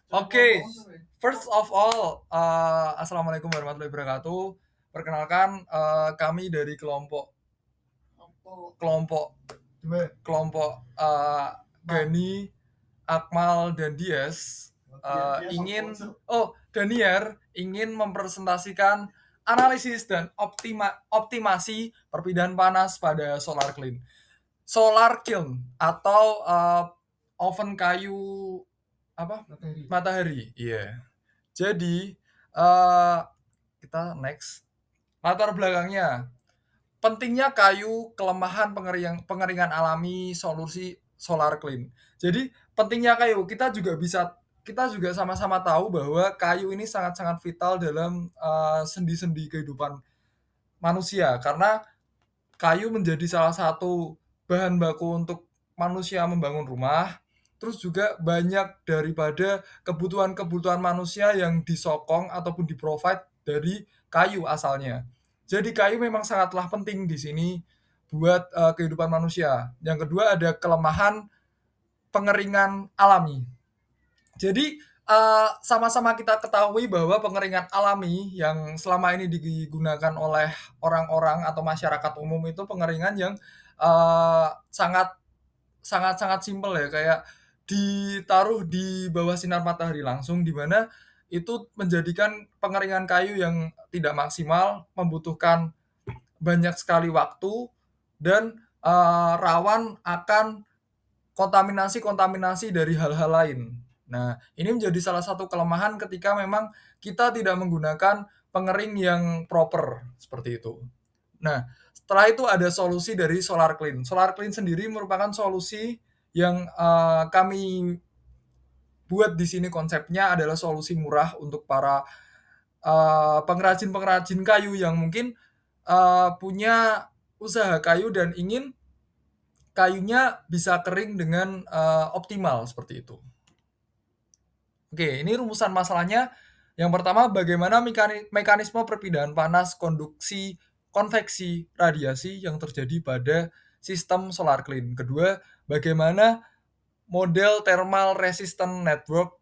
Oke, first of all, assalamualaikum warahmatullahi wabarakatuh. Perkenalkan, kami dari kelompok kelompok kelompok Gani, Akmal, dan Dias Daniar ingin mempresentasikan analisis dan optimasi perpindahan panas pada solar kiln atau oven kayu apa matahari. Iya. Jadi kita next. Latar belakangnya, pentingnya kayu, kelemahan pengeringan alami, solusi solar clean. Jadi pentingnya kayu, kita juga sama-sama tahu bahwa kayu ini sangat-sangat vital dalam sendi-sendi kehidupan manusia, karena kayu menjadi salah satu bahan baku untuk manusia membangun rumah. Terus juga banyak daripada kebutuhan-kebutuhan manusia yang disokong ataupun di-provide dari kayu asalnya. Jadi kayu memang sangatlah penting di sini buat kehidupan manusia. Yang kedua ada kelemahan pengeringan alami. Jadi sama-sama kita ketahui bahwa pengeringan alami yang selama ini digunakan oleh orang-orang atau masyarakat umum itu pengeringan yang sangat sangat sangat simpel ya, kayak ditaruh di bawah sinar matahari langsung, di mana itu menjadikan pengeringan kayu yang tidak maksimal, membutuhkan banyak sekali waktu, dan rawan akan kontaminasi-kontaminasi dari hal-hal lain. Nah, ini menjadi salah satu kelemahan ketika memang kita tidak menggunakan pengering yang proper, seperti itu. Nah, setelah itu ada solusi dari Solar Clean. Solar Clean sendiri merupakan solusi yang kami buat di sini. Konsepnya adalah solusi murah untuk para pengrajin-pengrajin kayu yang mungkin punya usaha kayu dan ingin kayunya bisa kering dengan optimal, seperti itu. Oke, ini rumusan masalahnya. Yang pertama, bagaimana mekanisme perpindahan panas, konduksi, konveksi, radiasi yang terjadi pada sistem solar clean. Kedua, bagaimana model thermal resistant network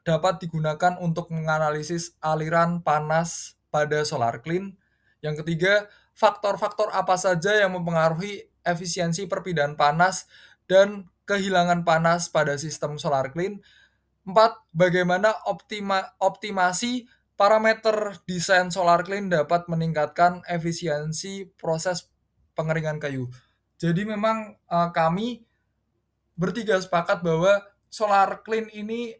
dapat digunakan untuk menganalisis aliran panas pada solar clean. Yang ketiga, faktor-faktor apa saja yang mempengaruhi efisiensi perpindahan panas dan kehilangan panas pada sistem solar clean. 4. Bagaimana optimasi parameter desain solar clean dapat meningkatkan efisiensi proses pengeringan kayu. Jadi memang kami bertiga sepakat bahwa solar clean ini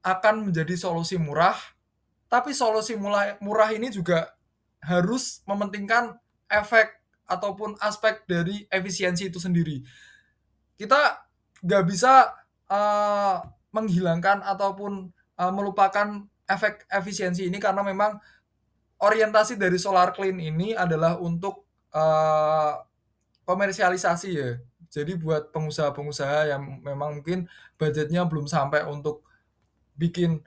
akan menjadi solusi murah, tapi solusi murah ini juga harus mementingkan efek ataupun aspek dari efisiensi itu sendiri. Kita nggak bisa menghilangkan ataupun melupakan efek efisiensi ini, karena memang orientasi dari solar clean ini adalah untuk komersialisasi ya. Jadi buat pengusaha-pengusaha yang memang mungkin budgetnya belum sampai untuk bikin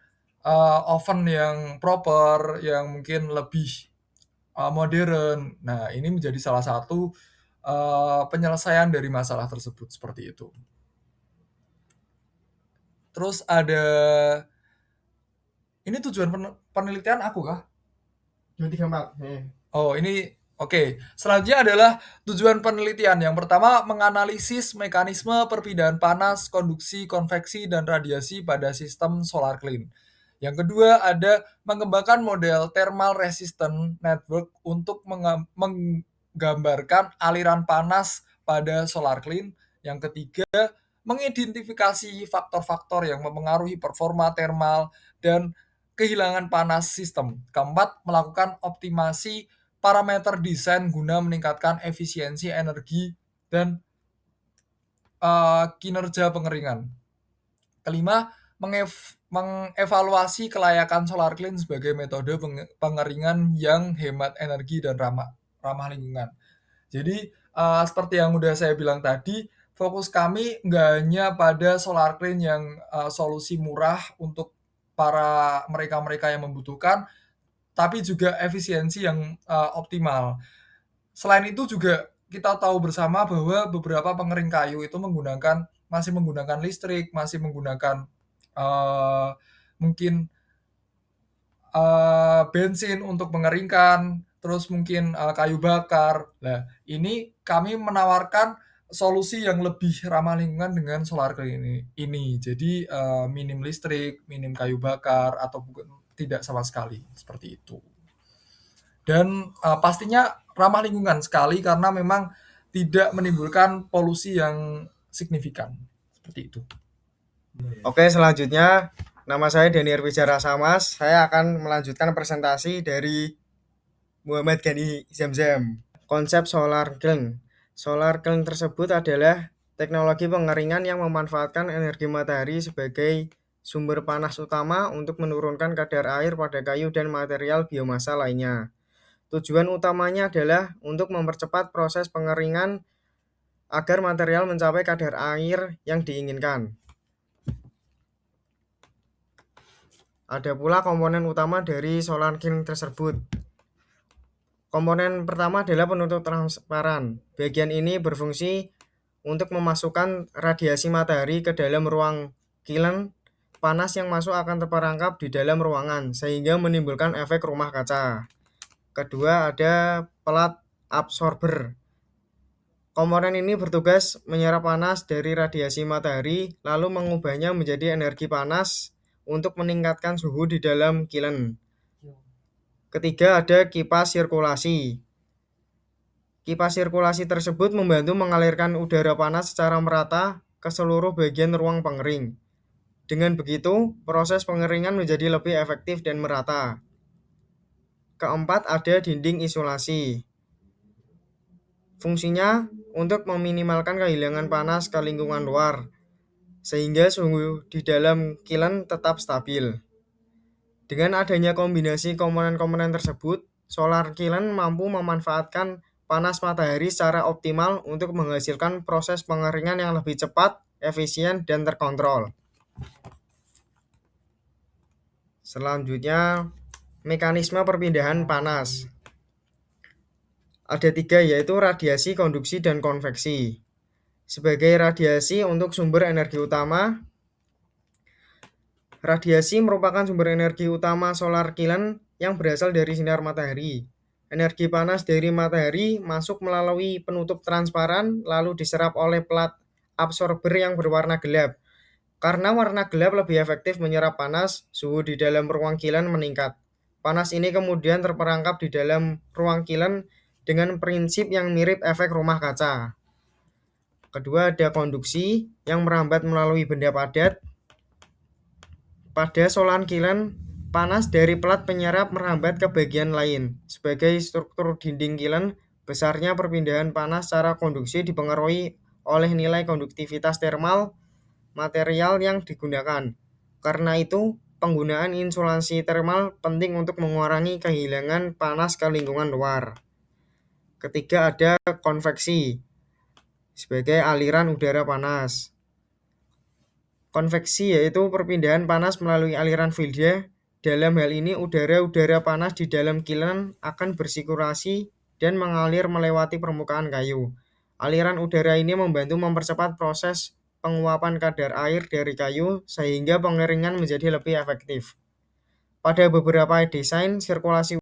oven yang proper, yang mungkin lebih modern. Nah, ini menjadi salah satu penyelesaian dari masalah tersebut, seperti itu. Terus ada, ini tujuan penelitian aku kah? 234. Oh, ini oke. Selanjutnya adalah tujuan penelitian. Yang pertama, menganalisis mekanisme perpindahan panas, konduksi, konveksi, dan radiasi pada sistem solar clean. Yang kedua, ada mengembangkan model thermal resistant network untuk menggambarkan aliran panas pada solar clean. Yang ketiga, mengidentifikasi faktor-faktor yang mempengaruhi performa thermal dan kehilangan panas sistem. Keempat, melakukan optimasi parameter desain guna meningkatkan efisiensi energi dan kinerja pengeringan. Kelima, mengevaluasi kelayakan solar clean sebagai metode pengeringan yang hemat energi dan ramah lingkungan. Jadi seperti yang udah saya bilang tadi, fokus kami nggak hanya pada solar clean yang solusi murah untuk para mereka-mereka yang membutuhkan, tapi juga efisiensi yang optimal. Selain itu juga kita tahu bersama bahwa beberapa pengering kayu itu masih menggunakan listrik, masih menggunakan mungkin bensin untuk mengeringkan, terus mungkin kayu bakar. Nah, ini kami menawarkan solusi yang lebih ramah lingkungan dengan solar clean ini. Jadi minim listrik, minim kayu bakar, atau tidak sama sekali seperti itu. Dan pastinya ramah lingkungan sekali karena memang tidak menimbulkan polusi yang signifikan seperti itu. Oke, selanjutnya nama saya Daniel Wijara Samas. Saya akan melanjutkan presentasi dari Muhammad Gani Zamzam. Konsep solar kiln. Solar kiln tersebut adalah teknologi pengeringan yang memanfaatkan energi matahari sebagai sumber panas utama untuk menurunkan kadar air pada kayu dan material biomasa lainnya. Tujuan utamanya adalah untuk mempercepat proses pengeringan agar material mencapai kadar air yang diinginkan. Ada pula komponen utama dari solar kiln tersebut. Komponen pertama adalah penutup transparan. Bagian ini berfungsi untuk memasukkan radiasi matahari ke dalam ruang kiln. Panas yang masuk akan terperangkap di dalam ruangan, sehingga menimbulkan efek rumah kaca. Kedua, ada pelat absorber. Komponen ini bertugas menyerap panas dari radiasi matahari, lalu mengubahnya menjadi energi panas untuk meningkatkan suhu di dalam kiln. Ketiga, ada kipas sirkulasi. Kipas sirkulasi tersebut membantu mengalirkan udara panas secara merata ke seluruh bagian ruang pengering. Dengan begitu, proses pengeringan menjadi lebih efektif dan merata. Keempat, ada dinding isolasi. Fungsinya untuk meminimalkan kehilangan panas ke lingkungan luar, sehingga suhu di dalam kiln tetap stabil. Dengan adanya kombinasi komponen-komponen tersebut, solar kiln mampu memanfaatkan panas matahari secara optimal untuk menghasilkan proses pengeringan yang lebih cepat, efisien, dan terkontrol. Selanjutnya, mekanisme perpindahan panas. Ada 3, yaitu radiasi, konduksi, dan konveksi. Sebagai radiasi untuk sumber energi utama, radiasi merupakan sumber energi utama solar kiln yang berasal dari sinar matahari. Energi panas dari matahari masuk melalui penutup transparan lalu diserap oleh pelat absorber yang berwarna gelap. Karena warna gelap lebih efektif menyerap panas, suhu di dalam ruang kiln meningkat. Panas ini kemudian terperangkap di dalam ruang kiln dengan prinsip yang mirip efek rumah kaca. Kedua, ada konduksi yang merambat melalui benda padat. Pada solar kiln, panas dari pelat penyerap merambat ke bagian lain. Sebagai struktur dinding kiln, besarnya perpindahan panas secara konduksi dipengaruhi oleh nilai konduktivitas termal material yang digunakan. Karena itu, penggunaan insulasi termal penting untuk mengurangi kehilangan panas ke lingkungan luar. Ketiga, ada konveksi sebagai aliran udara panas. Konveksi yaitu perpindahan panas melalui aliran Filde. Dalam hal ini, udara-udara panas di dalam kiln akan bersirkulasi dan mengalir melewati permukaan kayu. Aliran udara ini membantu mempercepat proses penguapan kadar air dari kayu sehingga pengeringan menjadi lebih efektif. Pada beberapa desain, sirkulasi